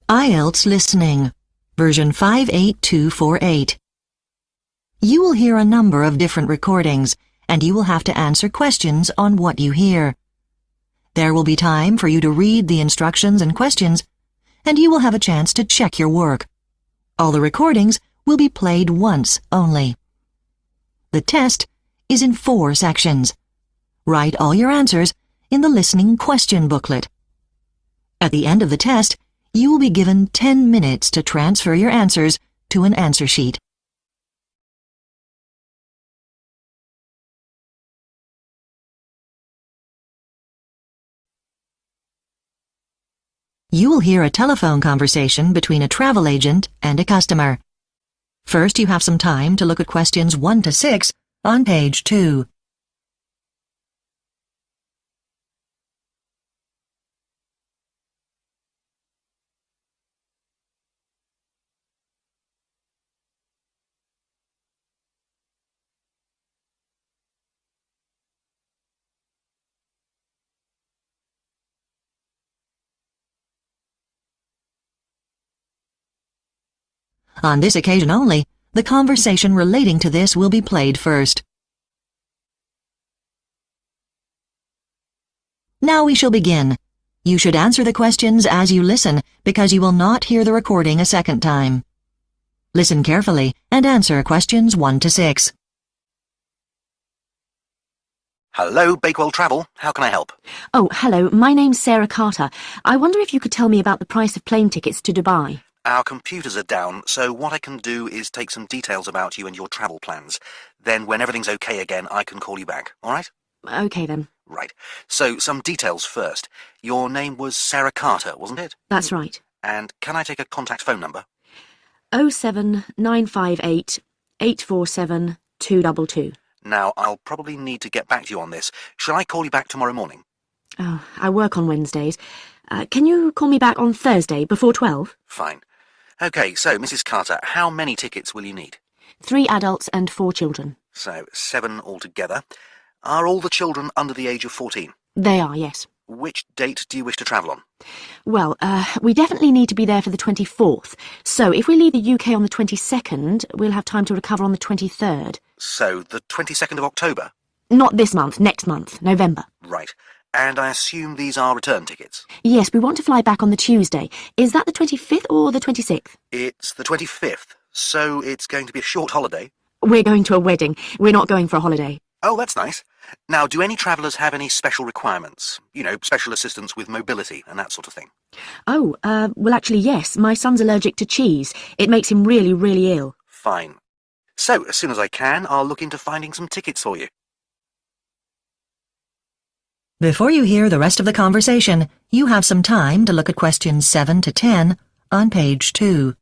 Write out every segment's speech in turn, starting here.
IELTS Listening, version 58248. You will hear a number of different recordings, and you will have to answer questions on what you hear. There will be time for you to read the instructions and questions, and you will have a chance to check your work. All the recordings will be played once only. The test is in 4 sections. Write all your answers in the listening question booklet. At the end of the test, you will be given 10 minutes to transfer your answers to an answer sheet. You will hear a telephone conversation between a travel agent and a customer. First, you have some time to look at questions 1 to 6 on page 2. On this occasion only, the conversation relating to this will be played first. Now we shall begin. You should answer the questions as you listen, because you will not hear the recording a second time. Listen carefully and answer questions 1 to 6. Hello, Bakewell Travel. How can I help? Oh, hello. My name's Sarah Carter. I wonder if you could tell me about the price of plane tickets to Dubai. Our computers are down, so what I can do is take some details about you and your travel plans. Then when everything's okay again, I can call you back, all right? Okay, then. Right. So, some details first. Your name was Sarah Carter, wasn't it? That's right. And can I take a contact phone number? 07958 847 222. Now, I'll probably need to get back to you on this. Shall I call you back tomorrow morning? Oh, I work on Wednesdays. Can you call me back on Thursday before 12? Fine. Okay, so, Mrs. Carter, how many tickets will you need? 3 adults and 4 children. So, 7 altogether. Are all the children under the age of 14? They are, yes. Which date do you wish to travel on? Well, we definitely need to be there for the 24th. So if we leave the UK on the 22nd, we'll have time to recover on the 23rd. So, the 22nd of October? Not this month, next month, November. Right. And I assume these are return tickets? Yes, we want to fly back on the Tuesday. Is that the 25th or the 26th? It's the 25th, so it's going to be a short holiday. We're going to a wedding. We're not going for a holiday. Oh, that's nice. Now, do any travellers have any special requirements? You know, special assistance with mobility and that sort of thing? Oh, well, actually, yes. My son's allergic to cheese. It makes him really, really ill. Fine. So, as soon as I can, I'll look into finding some tickets for you. Before you hear the rest of the conversation, you have some time to look at questions 7 to 10 on page 2.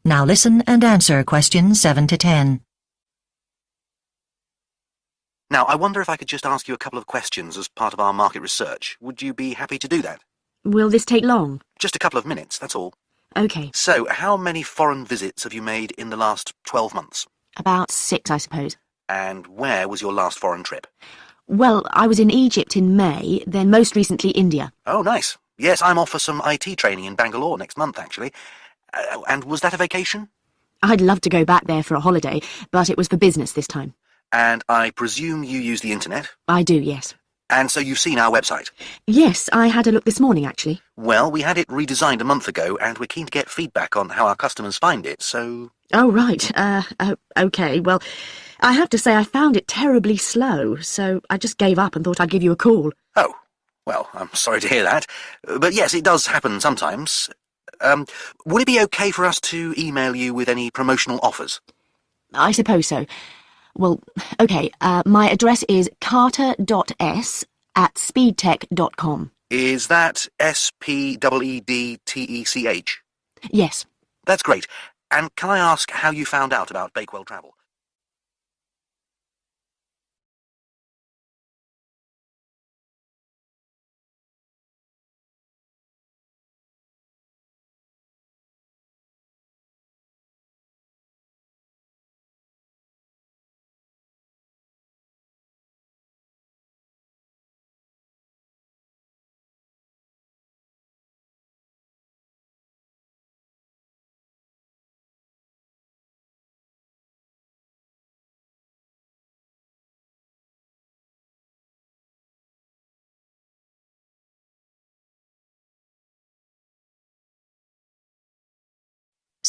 Now listen and answer questions 7 to 10. Now, I wonder if I could just ask you a couple of questions as part of our market research. Would you be happy to do that? Will this take long? Just a couple of minutes, that's all. Okay. So, how many foreign visits have you made in the last 12 months? About 6, I suppose. And where was your last foreign trip? Well, I was in Egypt in May, then most recently India. Oh, nice. Yes, I'm off for some IT training in Bangalore next month, actually. And was that a vacation? I'd love to go back there for a holiday, but it was for business this time. And I presume you use the internet? I do, yes. And so you've seen our website? Yes, I had a look this morning, actually. Well, we had it redesigned a month ago, and we're keen to get feedback on how our customers find it, so... Oh, right. Okay. Well, I have to say I found it terribly slow, so I just gave up and thought I'd give you a call. Oh, well, I'm sorry to hear that. But yes, it does happen sometimes. Would it be okay for us to email you with any promotional offers? I suppose so. Well, okay, my address is carter.s@speedtech.com. Is that SPEEDTECH? Yes. That's great. And can I ask how you found out about Bakewell Travel?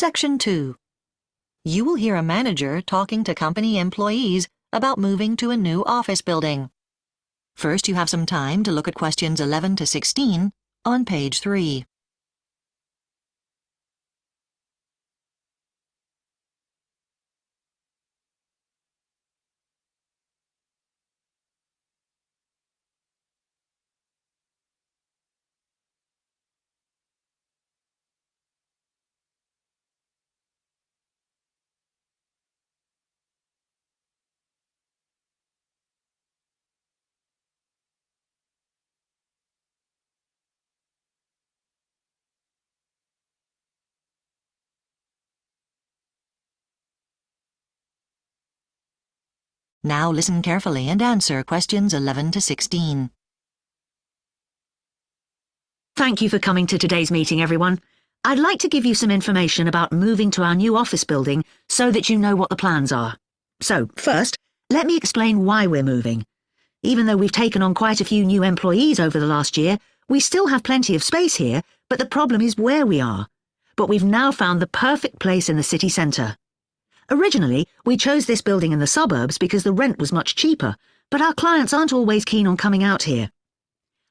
Section 2. You will hear a manager talking to company employees about moving to a new office building. First, you have some time to look at questions 11 to 16 on page 3. Now listen carefully and answer questions 11 to 16. Thank you for coming to today's meeting, everyone. I'd like to give you some information about moving to our new office building so that you know what the plans are. So, first, let me explain why we're moving. Even though we've taken on quite a few new employees over the last year, we still have plenty of space here, but the problem is where we are. But we've now found the perfect place in the city centre. Originally, we chose this building in the suburbs because the rent was much cheaper, but our clients aren't always keen on coming out here.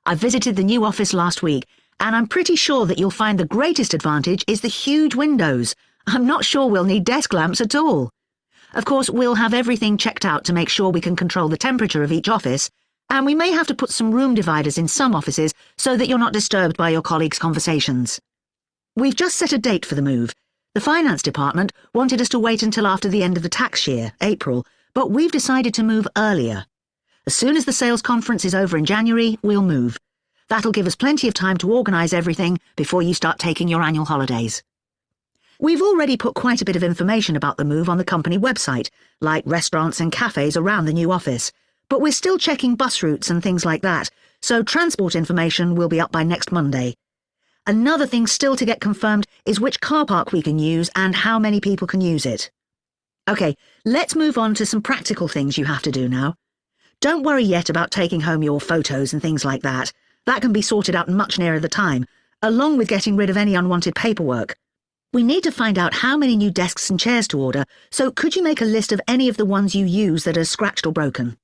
I visited the new office last week, and I'm pretty sure that you'll find the greatest advantage is the huge windows. I'm not sure we'll need desk lamps at all. Of course, we'll have everything checked out to make sure we can control the temperature of each office, and we may have to put some room dividers in some offices so that you're not disturbed by your colleagues' conversations. We've just set a date for the move. The finance department wanted us to wait until after the end of the tax year, April, but we've decided to move earlier. As soon as the sales conference is over in January, we'll move. That'll give us plenty of time to organise everything before you start taking your annual holidays. We've already put quite a bit of information about the move on the company website, like restaurants and cafes around the new office, but we're still checking bus routes and things like that, so transport information will be up by next Monday. Another thing still to get confirmed is which car park we can use and how many people can use it. OK, let's move on to some practical things you have to do now. Don't worry yet about taking home your photos and things like that. That can be sorted out much nearer the time, along with getting rid of any unwanted paperwork. We need to find out how many new desks and chairs to order, so could you make a list of any of the ones you use that are scratched or broken?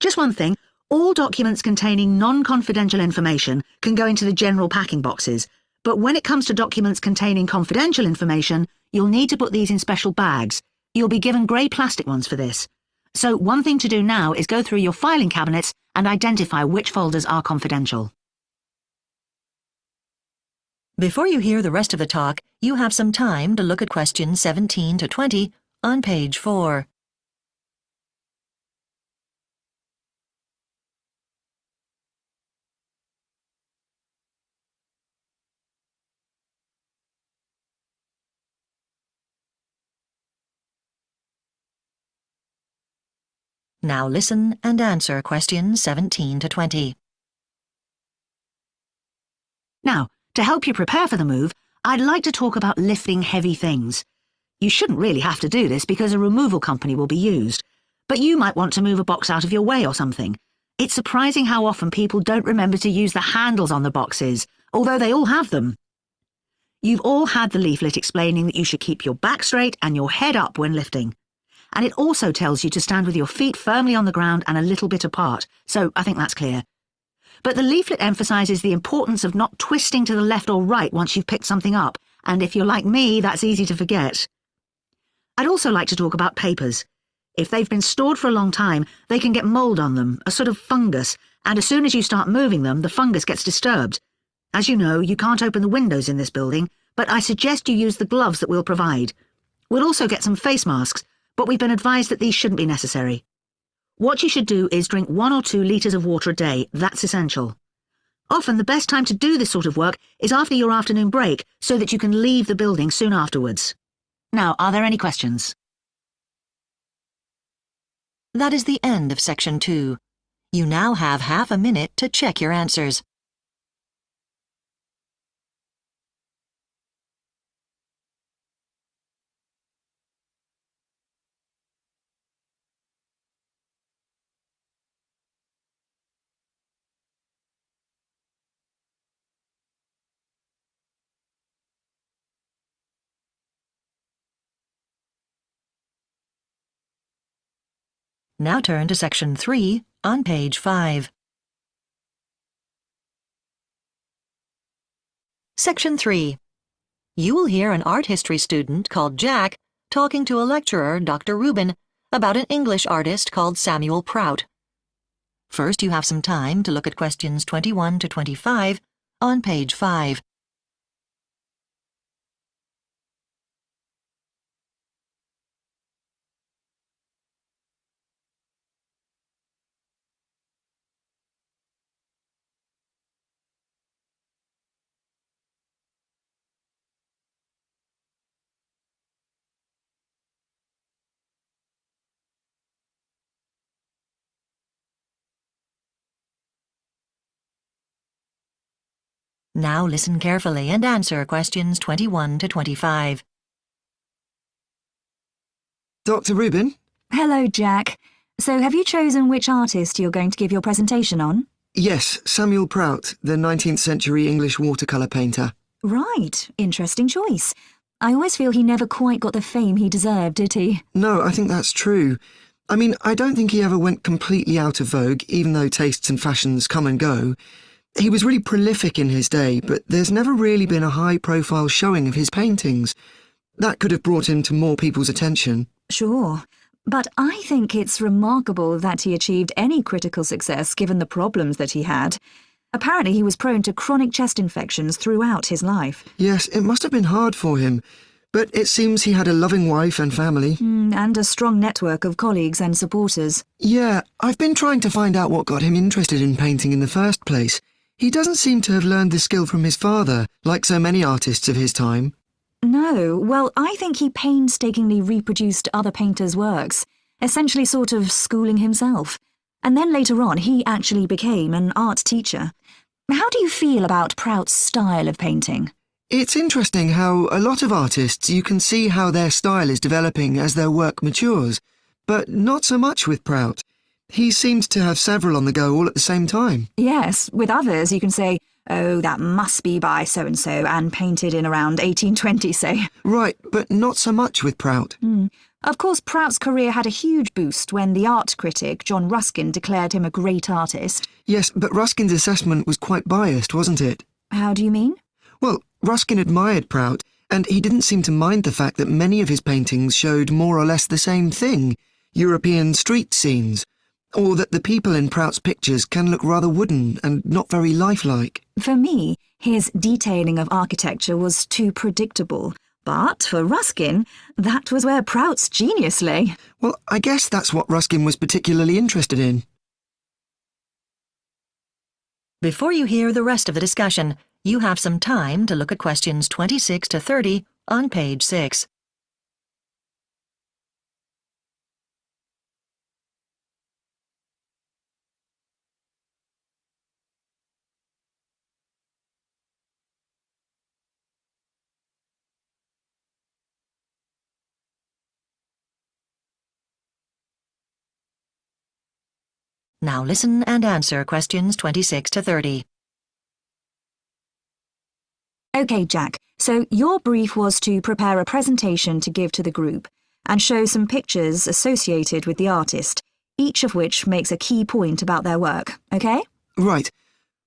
Just one thing, all documents containing non-confidential information can go into the general packing boxes, but when it comes to documents containing confidential information, you'll need to put these in special bags. You'll be given grey plastic ones for this. So one thing to do now is go through your filing cabinets and identify which folders are confidential. Before you hear the rest of the talk, you have some time to look at questions 17 to 20 on page 4. Now listen and answer questions 17 to 20. Now, to help you prepare for the move, I'd like to talk about lifting heavy things. You shouldn't really have to do this because a removal company will be used, but you might want to move a box out of your way or something. It's surprising how often people don't remember to use the handles on the boxes, although they all have them. You've all had the leaflet explaining that you should keep your back straight and your head up when lifting. And it also tells you to stand with your feet firmly on the ground and a little bit apart, so I think that's clear. But the leaflet emphasises the importance of not twisting to the left or right once you've picked something up, and if you're like me, that's easy to forget. I'd also like to talk about papers. If they've been stored for a long time, they can get mould on them, a sort of fungus, and as soon as you start moving them, the fungus gets disturbed. As you know, you can't open the windows in this building, but I suggest you use the gloves that we'll provide. We'll also get some face masks, but we've been advised that these shouldn't be necessary. What you should do is drink 1 or 2 litres of water a day. That's essential. Often the best time to do this sort of work is after your afternoon break so that you can leave the building soon afterwards. Now, are there any questions? That is the end of section 2. You now have half a minute to check your answers. Now turn to section 3 on page 5. Section 3. You will hear an art history student called Jack talking to a lecturer, Dr. Rubin, about an English artist called Samuel Prout. First, you have some time to look at questions 21 to 25 on page 5. Now listen carefully and answer questions 21 to 25. Dr. Rubin? Hello, Jack. So have you chosen which artist you're going to give your presentation on? Yes, Samuel Prout, the 19th century English watercolour painter. Right. Interesting choice. I always feel he never quite got the fame he deserved, did he? No, I think that's true. I mean, I don't think he ever went completely out of vogue, even though tastes and fashions come and go. He was really prolific in his day, but there's never really been a high-profile showing of his paintings. That could have brought him to more people's attention. Sure. But I think it's remarkable that he achieved any critical success given the problems that he had. Apparently he was prone to chronic chest infections throughout his life. Yes, it must have been hard for him, but it seems he had a loving wife and family. And a strong network of colleagues and supporters. Yeah, I've been trying to find out what got him interested in painting in the first place. He doesn't seem to have learned the skill from his father, like so many artists of his time. No, well, I think he painstakingly reproduced other painters' works, essentially sort of schooling himself. And then later on, he actually became an art teacher. How do you feel about Prout's style of painting? It's interesting how a lot of artists, you can see how their style is developing as their work matures, but not so much with Prout. He seemed to have several on the go all at the same time. Yes, with others you can say, oh, that must be by so-and-so and painted in around 1820, say. Right, but not so much with Prout. Of course, Prout's career had a huge boost when the art critic John Ruskin declared him a great artist. Yes, but Ruskin's assessment was quite biased, wasn't it? How do you mean? Well, Ruskin admired Prout, and he didn't seem to mind the fact that many of his paintings showed more or less the same thing, European street scenes, or that the people in Prout's pictures can look rather wooden and not very lifelike. For me, his detailing of architecture was too predictable. But for Ruskin, that was where Prout's genius lay. Well, I guess that's what Ruskin was particularly interested in. Before you hear the rest of the discussion, you have some time to look at questions 26 to 30 on page 6. Now listen and answer questions 26 to 30. OK, Jack, so your brief was to prepare a presentation to give to the group and show some pictures associated with the artist, each of which makes a key point about their work, OK? Right.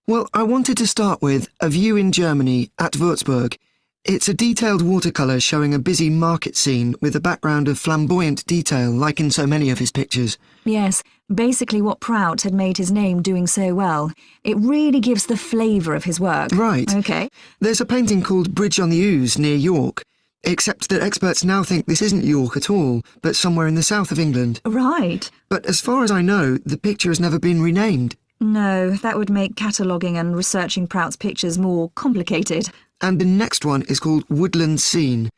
Well, I wanted to start with A View in Germany at Würzburg. It's a detailed watercolour showing a busy market scene with a background of flamboyant detail like in so many of his pictures. Yes, basically what Prout had made his name doing so well. It really gives the flavour of his work. Right. OK. There's a painting called Bridge on the Ouse near York, except that experts now think this isn't York at all, but somewhere in the south of England. Right. But as far as I know, the picture has never been renamed. No, that would make cataloguing and researching Prout's pictures more complicated. And the next one is called Woodland Scene.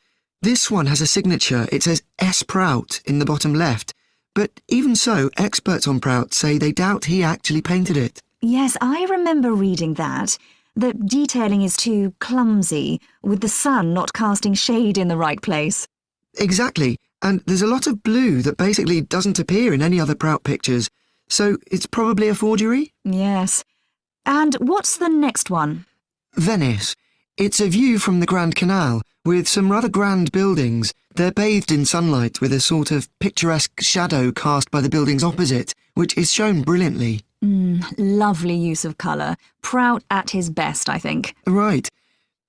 This one has a signature. It says S. Prout in the bottom left. But even so, experts on Prout say they doubt he actually painted it. Yes, I remember reading that. The detailing is too clumsy, with the sun not casting shade in the right place. Exactly. And there's a lot of blue that basically doesn't appear in any other Prout pictures. So it's probably a forgery? Yes. And what's the next one? Venice. It's a view from the Grand Canal, with some rather grand buildings. They're bathed in sunlight with a sort of picturesque shadow cast by the buildings opposite, which is shown brilliantly. Lovely use of colour. Prout at his best, I think. Right.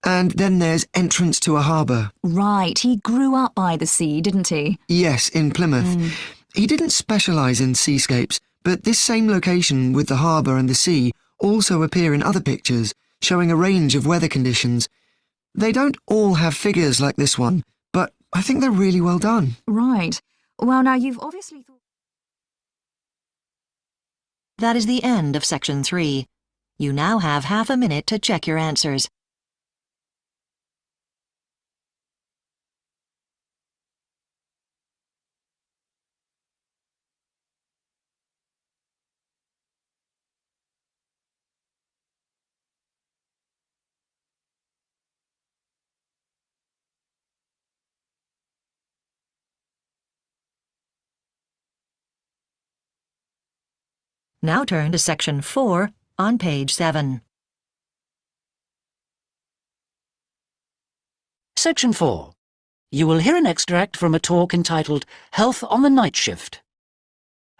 And then there's entrance to a harbour. Right, he grew up by the sea, didn't he? Yes, in Plymouth. He didn't specialise in seascapes, but this same location with the harbour and the sea also appear in other pictures, showing a range of weather conditions. They don't all have figures like this one, but I think they're really well done. Right. Well, now you've obviously thought... That is the end of Section 3. You now have half a minute to check your answers. Now turn to Section 4 on page 7. Section 4. You will hear an extract from a talk entitled Health on the Night Shift.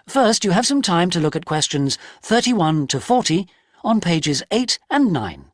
First, you have some time to look at questions 31 to 40 on pages 8 and 9.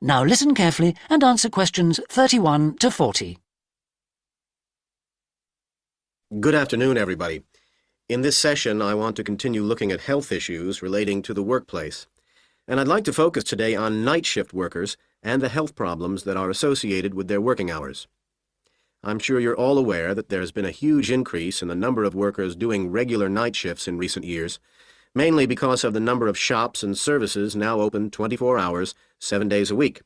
Now listen carefully and answer questions 31 to 40. Good afternoon, everybody. In this session, I want to continue looking at health issues relating to the workplace. And I'd like to focus today on night shift workers and the health problems that are associated with their working hours. I'm sure you're all aware that there's been a huge increase in the number of workers doing regular night shifts in recent years, mainly because of the number of shops and services now open 24 hours, 7 days a week.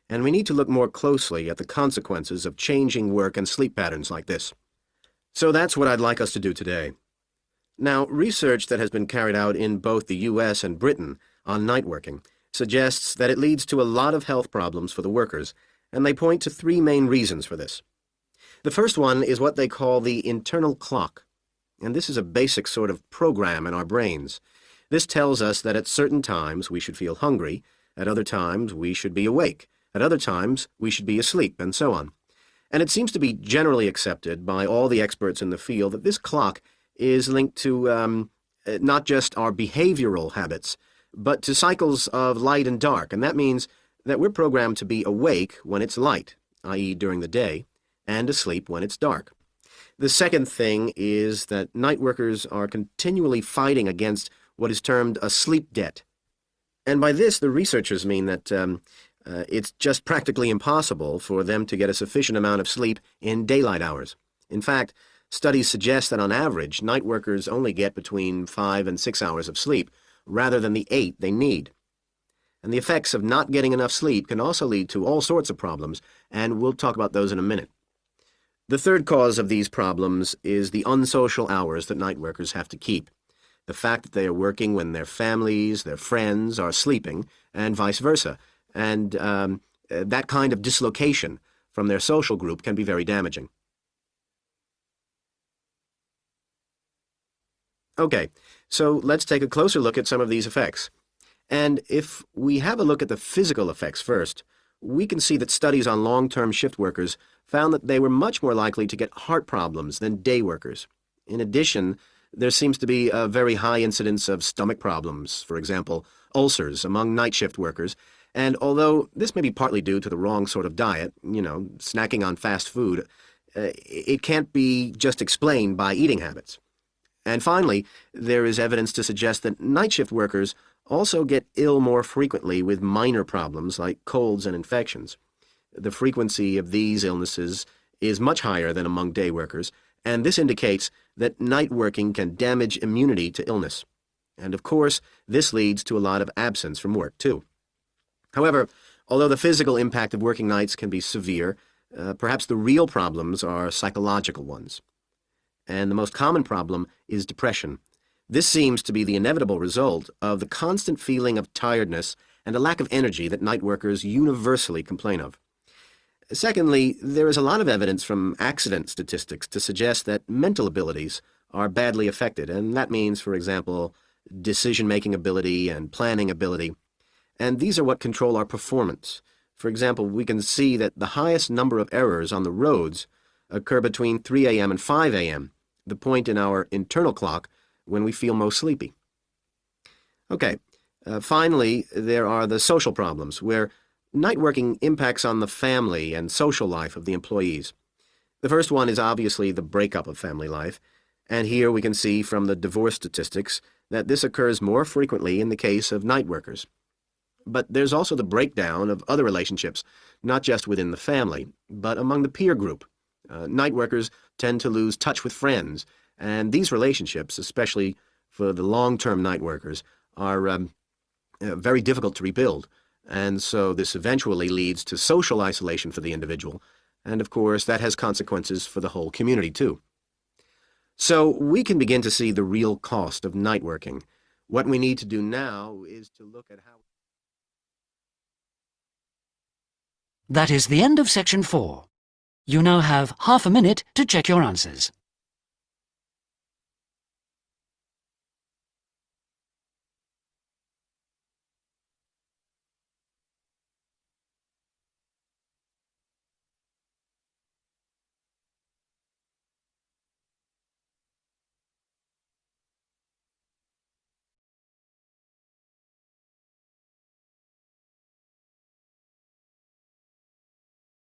And we need to look more closely at the consequences of changing work and sleep patterns like this. So that's what I'd like us to do today. Now, research that has been carried out in both the U.S. and Britain on night working suggests that it leads to a lot of health problems for the workers, and they point to 3 main reasons for this. The first one is what they call the internal clock, and this is a basic sort of program in our brains. This tells us that at certain times we should feel hungry, at other times we should be awake, at other times we should be asleep, and so on. And it seems to be generally accepted by all the experts in the field that this clock is linked to not just our behavioral habits, but to cycles of light and dark, and that means that we're programmed to be awake when it's light, i.e. during the day, and asleep when it's dark. The second thing is that night workers are continually fighting against what is termed a sleep debt. And by this, the researchers mean that it's just practically impossible for them to get a sufficient amount of sleep in daylight hours. In fact, studies suggest that on average, night workers only get between 5 and 6 hours of sleep, rather than the 8 they need. And the effects of not getting enough sleep can also lead to all sorts of problems, and we'll talk about those in a minute. The third cause of these problems is the unsocial hours that night workers have to keep. The fact that they are working when their families, their friends are sleeping, and vice versa. And that kind of dislocation from their social group can be very damaging. Okay, so let's take a closer look at some of these effects. And if we have a look at the physical effects first, we can see that studies on long-term shift workers found that they were much more likely to get heart problems than day workers. In addition, there seems to be a very high incidence of stomach problems, for example, ulcers among night shift workers, and although this may be partly due to the wrong sort of diet, snacking on fast food, it can't be just explained by eating habits. And finally, there is evidence to suggest that night shift workers also get ill more frequently with minor problems like colds and infections. The frequency of these illnesses is much higher than among day workers, and this indicates that night working can damage immunity to illness. And of course, this leads to a lot of absence from work, too. However, Although the physical impact of working nights can be severe, perhaps the real problems are psychological ones. And the most common problem is depression. This seems to be the inevitable result of the constant feeling of tiredness and a lack of energy that night workers universally complain of. Secondly, there is a lot of evidence from accident statistics to suggest that mental abilities are badly affected, and that means, for example, decision-making ability and planning ability. And these are what control our performance. For example, we can see that the highest number of errors on the roads occur between 3 a.m. and 5 a.m., the point in our internal clock when we feel most sleepy. Okay, finally, there are the social problems, where night working impacts on the family and social life of the employees. The first one is obviously the breakup of family life, and here we can see from the divorce statistics that this occurs more frequently in the case of night workers. But there's also the breakdown of other relationships, not just within the family, but among the peer group. Night workers tend to lose touch with friends, and these relationships, especially for the long-term night workers, are very difficult to rebuild. And so this eventually leads to social isolation for the individual, and of course that has consequences for the whole community too. So we can begin to see the real cost of night working. What we need to do now is to look at how... That is the end of section 4. You now have half a minute to check your answers.